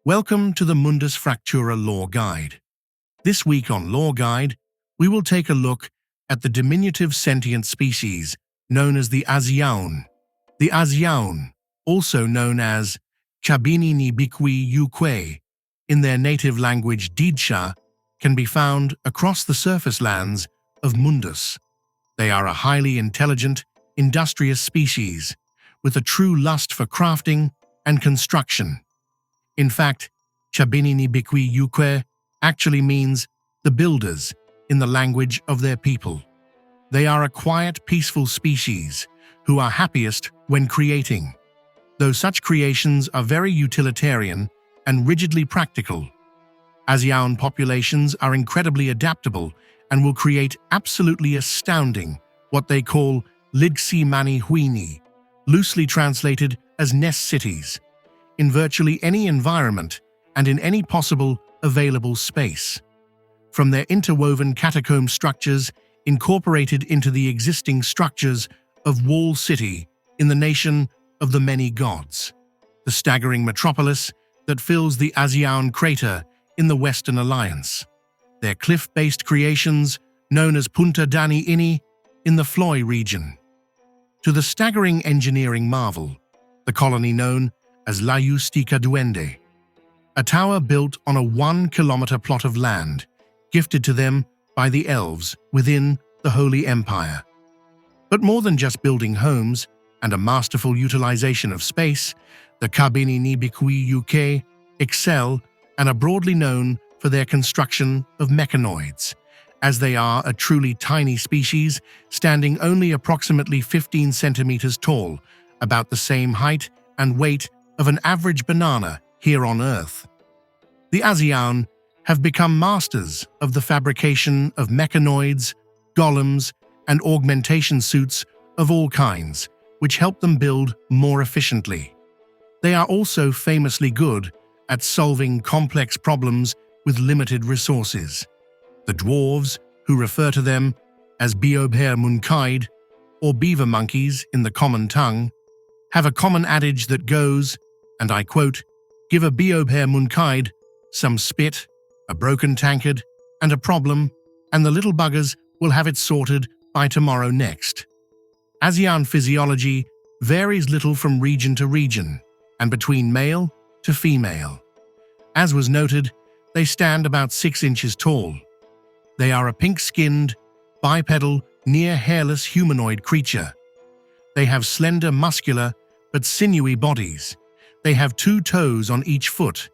Welcome to the Mundus Fractura Lore Guide. This week on Lore Guide, we will take a look at the diminutive sentient species known as the Az'Iaun. The Az'Iaun, also known as Chabini ni Bikwi Yukwe, in their native language Didsha, can be found across the surface lands of Mundus. They are a highly intelligent, industrious species, with a true lust for crafting and construction. In fact, Chabini ni Bikwi Yukwe actually means the builders in the language of their people. They are a quiet, peaceful species who are happiest when creating, though such creations are very utilitarian and rigidly practical. Az'Iaun populations are incredibly adaptable and will create absolutely astounding, what they call Lidsi Mani Huini, loosely translated as nest cities, in virtually any environment and in any possible available space. From their interwoven catacomb structures incorporated into the existing structures of Wall City in the nation of the many gods, the staggering metropolis that fills the Az'Iaun crater in the Western Alliance, their cliff-based creations known as Punta Dani Ini in the Floy region, to the staggering engineering marvel, the colony known as La Justica Duende, a tower built on a 1-kilometer plot of land gifted to them by the elves within the Holy Empire. But more than just building homes and a masterful utilization of space, the Chabini ni Bikwi Yukwe excel and are broadly known for their construction of mechanoids, as they are a truly tiny species standing only approximately 15 centimeters tall, about the same height and weight of an average banana here on Earth. The Az'Iaun have become masters of the fabrication of mechanoids, golems, and augmentation suits of all kinds, which help them build more efficiently. They are also famously good at solving complex problems with limited resources. The dwarves, who refer to them as Beobher Munkaid, or beaver monkeys in the common tongue, have a common adage that goes, and I quote, "Give a Beobher Munkaid some spit, a broken tankard, and a problem, and the little buggers will have it sorted by tomorrow next." Az'Iaun physiology varies little from region to region, and between male to female. As was noted, they stand about 6 inches tall. They are a pink-skinned, bipedal, near-hairless humanoid creature. They have slender, muscular, but sinewy bodies. They have 2 toes on each foot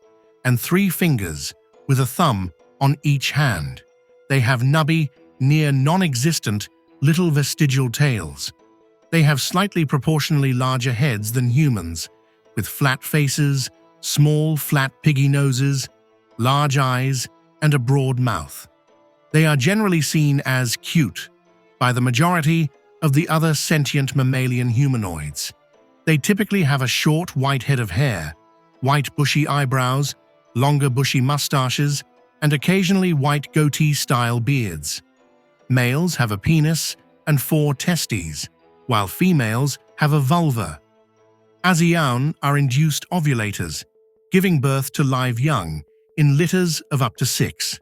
and 3 fingers, with a thumb on each hand. They have nubby, near non-existent, little vestigial tails. They have slightly proportionally larger heads than humans, with flat faces, small, flat piggy noses, large eyes, and a broad mouth. They are generally seen as cute by the majority of the other sentient mammalian humanoids. They typically have a short white head of hair, white bushy eyebrows, longer bushy mustaches, and occasionally white goatee-style beards. Males have a penis and 4 testes, while females have a vulva. Az'Iaun are induced ovulators, giving birth to live young in litters of up to 6.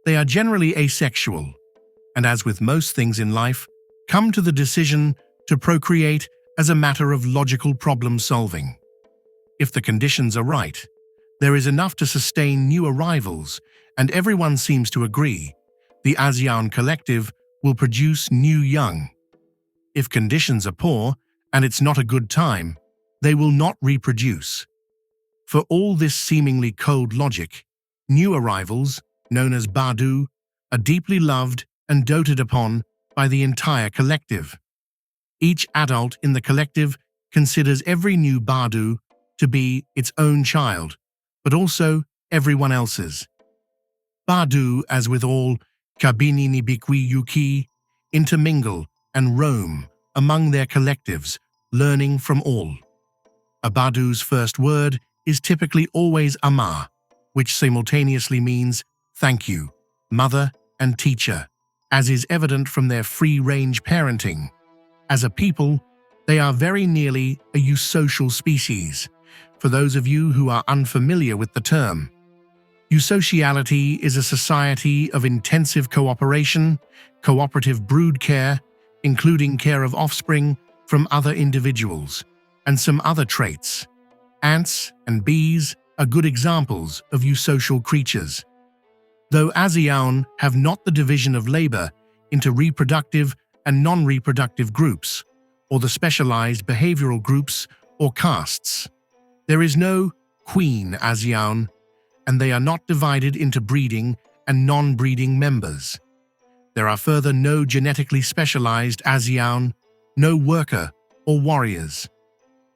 They are generally asexual, and as with most things in life, come to the decision to procreate as a matter of logical problem-solving. If the conditions are right, there is enough to sustain new arrivals, and everyone seems to agree, the Az'Iaun collective will produce new young. If conditions are poor, and it's not a good time, they will not reproduce. For all this seemingly cold logic, new arrivals, known as Badu, are deeply loved and doted upon by the entire collective. Each adult in the collective considers every new Badu to be its own child, but also everyone else's. Badu, as with all Chabini ni Bikwi Yukwe, intermingle and roam among their collectives, learning from all. A Badu's first word is typically always Ama, which simultaneously means thank you, mother and teacher, as is evident from their free-range parenting. As a people, they are very nearly a eusocial species, For those of you who are unfamiliar with the term, eusociality is a society of intensive cooperation, cooperative brood care, including care of offspring from other individuals, and some other traits. Ants and bees are good examples of eusocial creatures. Though Az'Iaun have not the division of labor into reproductive and non-reproductive groups, or the specialized behavioral groups or castes, there is no queen Az'Iaun, and they are not divided into breeding and non-breeding members. There are further no genetically specialized Az'Iaun, no worker or warriors.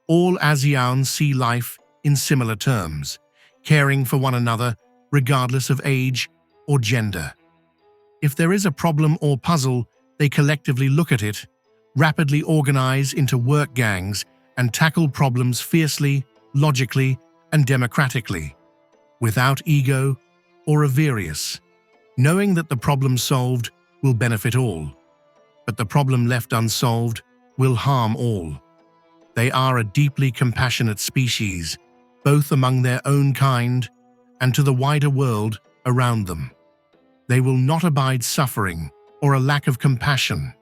All Az'Iaun see life in similar terms, caring for one another regardless of age or gender. If there is a problem or puzzle, they collectively look at it, rapidly organize into work gangs, and tackle problems fiercely, logically, and democratically, without ego or avarice, knowing that the problem solved will benefit all, but the problem left unsolved will harm all. They are a deeply compassionate species, both among their own kind and to the wider world around them. They will not abide suffering or a lack of compassion,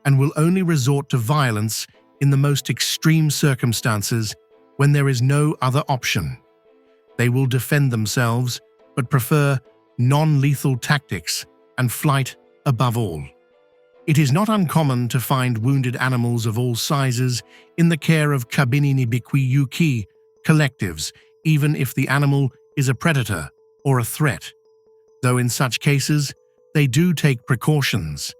and will only resort to violence in the most extreme circumstances when there is no other option. They will defend themselves, but prefer non-lethal tactics and flight above all. It is not uncommon to find wounded animals of all sizes in the care of Kabini-Nibikwi-Yuki collectives, even if the animal is a predator or a threat, though in such cases, they do take precautions.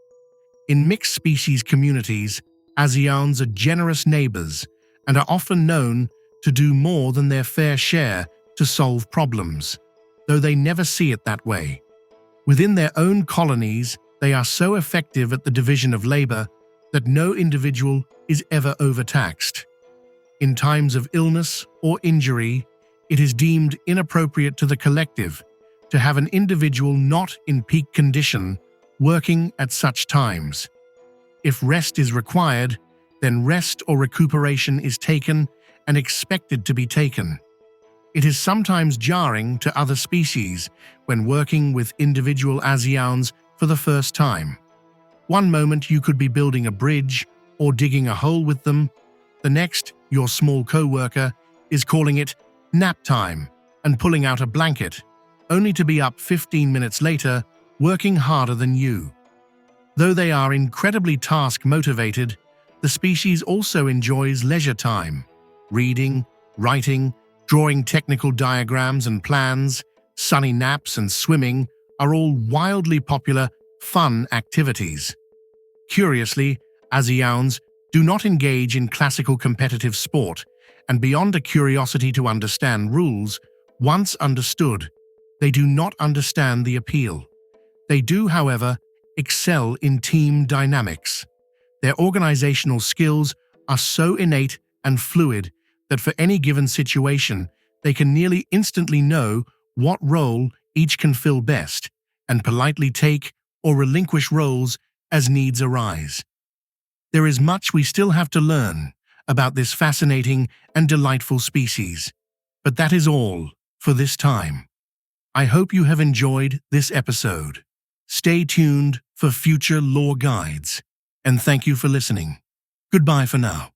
In mixed species communities, Az'Iauns are generous neighbors and are often known to do more than their fair share to solve problems, though they never see it that way. Within their own colonies, they are so effective at the division of labor that no individual is ever overtaxed. In times of illness or injury, it is deemed inappropriate to the collective to have an individual not in peak condition working at such times. If rest is required, then rest or recuperation is taken and expected to be taken. It is sometimes jarring to other species when working with individual Az'Iauns for the first time. One moment you could be building a bridge or digging a hole with them, the next your small co-worker is calling it nap time and pulling out a blanket, only to be up 15 minutes later working harder than you. Though they are incredibly task-motivated, the species also enjoys leisure time. Reading, writing, drawing technical diagrams and plans, sunny naps and swimming are all wildly popular, fun activities. Curiously, Az'Iauns do not engage in classical competitive sport, and beyond a curiosity to understand rules, once understood, they do not understand the appeal. They do, however, excel in team dynamics. Their organizational skills are so innate and fluid that for any given situation, they can nearly instantly know what role each can fill best, and politely take or relinquish roles as needs arise. There is much we still have to learn about this fascinating and delightful species, but that is all for this time. I hope you have enjoyed this episode. Stay tuned for future lore guides, and thank you for listening. Goodbye for now.